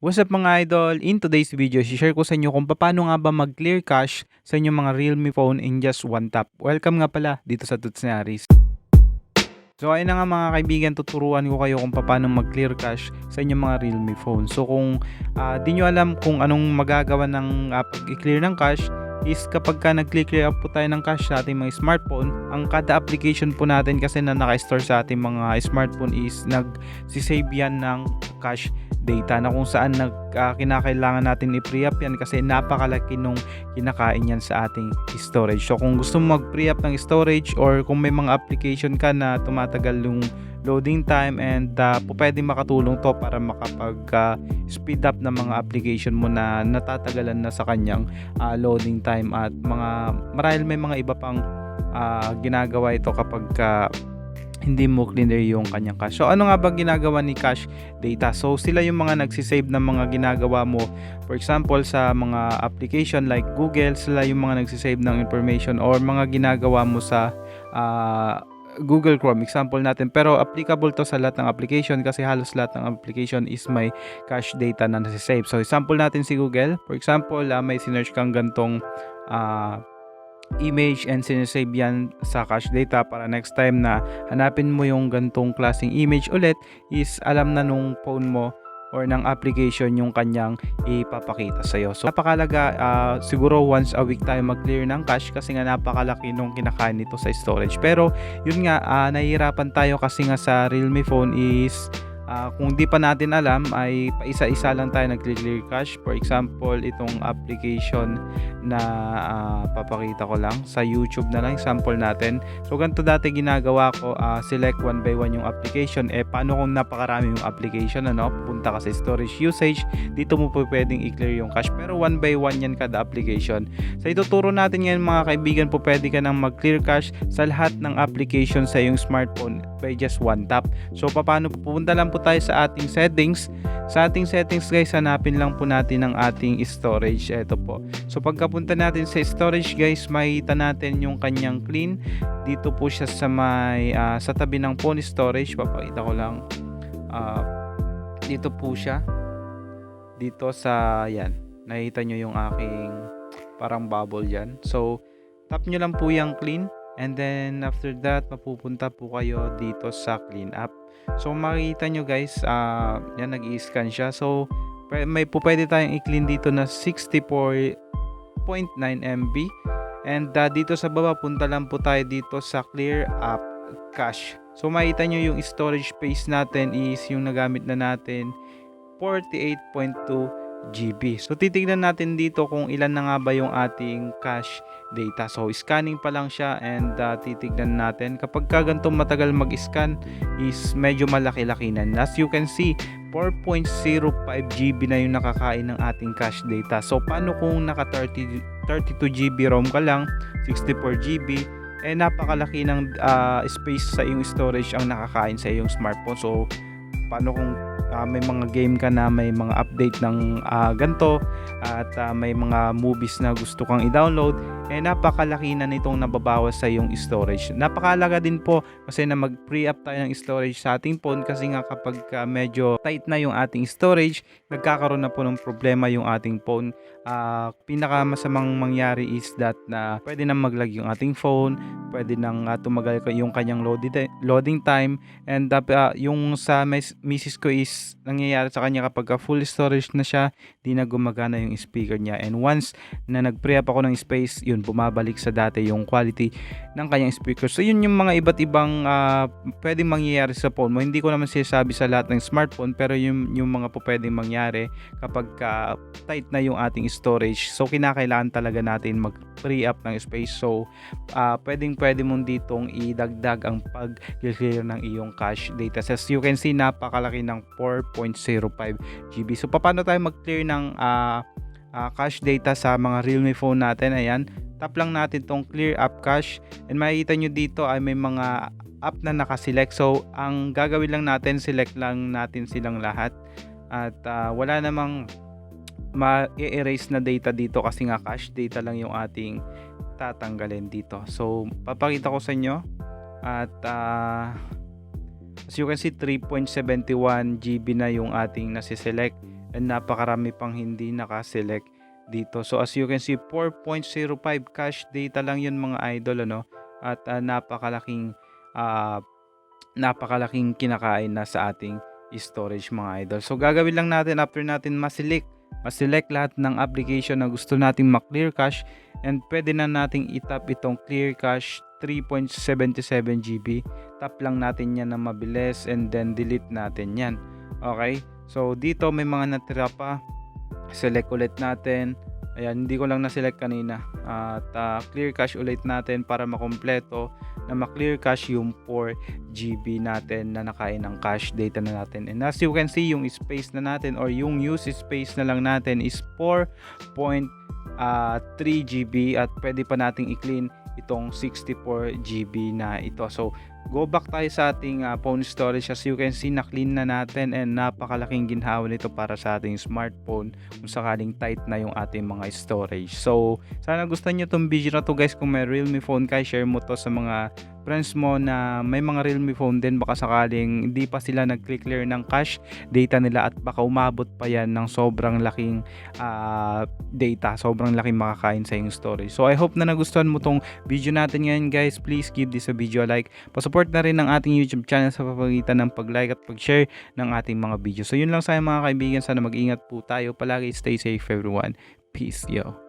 What's up mga idol? In today's video, share ko sa inyo kung paano nga ba mag-clear cache sa inyong mga Realme phone in just one tap. Welcome nga pala dito sa Tuts Ni Haries. So ayun na nga mga kaibigan, tuturuan ko kayo kung paano mag-clear cache sa inyong mga Realme phone. So kung di nyo alam kung anong magagawa ng pag-clear ng cache, is kapag ka nag-clear up po tayo ng cache sa ating mga smartphone, ang kada application po natin kasi na naka-store sa ating mga smartphone is nag-save yan ng cache data na kung saan kinakailangan natin i-free up yan kasi napakalaki nung kinakain yan sa ating storage. So kung gusto mo mag-free up ng storage or kung may mga application ka na tumatagal yung loading time and pwede makatulong to para makapag speed up ng mga application mo na natatagalan na sa kanyang loading time at marahil may mga iba pang ginagawa ito kapag hindi mo clear yung kanyang cache. So ano nga ba ginagawa ni cache data? So sila yung mga nagsisave ng mga ginagawa mo. For example, sa mga application like Google, sila yung mga nagsisave ng information or mga ginagawa mo sa Google Chrome, example natin. Pero applicable to sa lahat ng application kasi halos lahat ng application is may cache data na nasisave. So example natin si Google. For example, may sinearch kang gantong image and sinesave yan sa cache data para next time na hanapin mo yung gantong klaseng image ulit is alam na nung phone mo or ng application yung kanyang ipapakita sa iyo. So napakalaga, siguro once a week tayo mag-clear ng cache kasi nga napakalaki nung kinakain nito sa storage. Pero yun nga, nahihirapan tayo kasi nga sa Realme phone is kung di pa natin alam ay paisa-isa lang tayo nag-clear cache. For example, itong application na papakita ko lang sa YouTube na lang, example natin. So ganito dati ginagawa ko, select one by one yung application. Paano kung napakarami yung application, pupunta ka sa storage usage, dito mo po pwedeng i-clear yung cache, pero one by one yan kada application. So ituturo natin ngayon mga kaibigan, po pwede ka nang mag-clear cache sa lahat ng application sa iyong smartphone by just one tap. So paano? Pupunta lang po tayo sa ating settings. Sa ating settings guys, hanapin lang po natin ang ating storage. Ito po. So pagkapunta natin sa storage guys, makita natin yung kanyang clean. Dito po siya sa may sa tabi ng phone storage. Papakita ko lang. Dito po siya. Dito sa yan. Nakita nyo yung aking parang bubble yan. So tap nyo lang po yung clean. And then after that, mapupunta po kayo dito sa clean up. So makikita nyo guys, yan nag-i-scan siya. So pwede tayong i-clean dito na 64.9 MB. And dito sa baba, punta lang po tayo dito sa clear up cache. So makikita nyo yung storage space natin is yung nagamit na natin 48.2 GB. So titignan natin dito kung ilan na nga ba yung ating cache data. So scanning pa lang siya and titignan natin. Kapag ganito matagal mag-scan is medyo malaki-laki na. As you can see, 4.05 GB na yung nakakain ng ating cache data. So paano kung naka 32 GB ROM ka lang, 64 GB, napakalaki ng space sa iyong storage ang nakakain sa iyong smartphone. So paano kung may mga game ka na may mga update ng ganito at may mga movies na gusto kang i-download, napakalaki na nitong nababawas sa iyong storage. Napakalaga din po kasi na mag-free up tayo ng storage sa ating phone kasi nga kapag medyo tight na yung ating storage, nagkakaroon na po ng problema yung ating phone. Pinakamasamang mangyari is that na pwede nang mag-lag yung ating phone, pwede nang tumagal yung kanyang loading time, and yung sa misis ko is nangyayari sa kanya kapag full storage na siya, di na gumagana yung speaker niya, and once na nag-free up ako ng space, yun bumabalik sa dati yung quality ng kanyang speaker. So yun yung mga iba't ibang pwedeng mangyayari sa phone mo. Hindi ko naman sinasabi sa lahat ng smartphone, pero yung mga po pwedeng mangyari kapag tight na yung ating storage. So kinakailangan talaga natin mag-free up ng space. So pwede mong ditong idagdag ang pag-clear ng iyong cache data. As you can see, napakalaki ng 4.05 GB. So paano tayo mag-clear ng cache data sa mga Realme phone natin? Ayan, tap lang natin tong clear up cache and makikita nyo dito ay may mga app na nakaselect. So ang gagawin lang natin, select lang natin silang lahat at wala namang ma-erase na data dito kasi nga cache data lang yung ating tatanggalin dito. So papakita ko sa inyo at as you can see, 3.71 GB na yung ating nasiselect. and napakarami pang hindi nakaselect dito. So as you can see, 4.05 cache data lang yun mga idol, ano, at napakalaking kinakain na sa ating storage mga idol. So gagawin lang natin after natin maselect lahat ng application na gusto nating ma-clear cache, and pwede na nating itap itong clear cache 3.77 GB. Tap lang natin yan na mabilis, and then delete natin yan. Okay, so dito may mga natira pa, select ulit natin. Ayan, hindi ko lang na-select kanina. At clear cache ulit natin para makompleto na ma-clear cache yung 4 GB natin na nakain ng cache data na natin. And as you can see, yung space na natin or yung use space na lang natin is 4.3 GB, at pwede pa nating i-clean itong 64 GB na ito. So go back tayo sa ating phone storage. As you can see, na-clean na natin, and napakalaking ginhawa nito para sa ating smartphone kung sakaling tight na yung ating mga storage. So sana gustuhan nyo itong video na to guys. Kung may Realme phone kayo, share mo to sa mga friends mo na may mga Realme phone din, baka sakaling hindi pa sila nag-clear ng cache data nila, at baka umabot pa yan ng sobrang laking data, sobrang laking makakain sa yung storage. So I hope na nagustuhan mo tong video natin ngayon guys. Please give this a video a like, support na rin ng ating YouTube channel sa pamamagitan ng pag-like at pag-share ng ating mga video. So yun lang sa mga kaibigan, sana mag-ingat po tayo palagi, stay safe everyone, peace yo.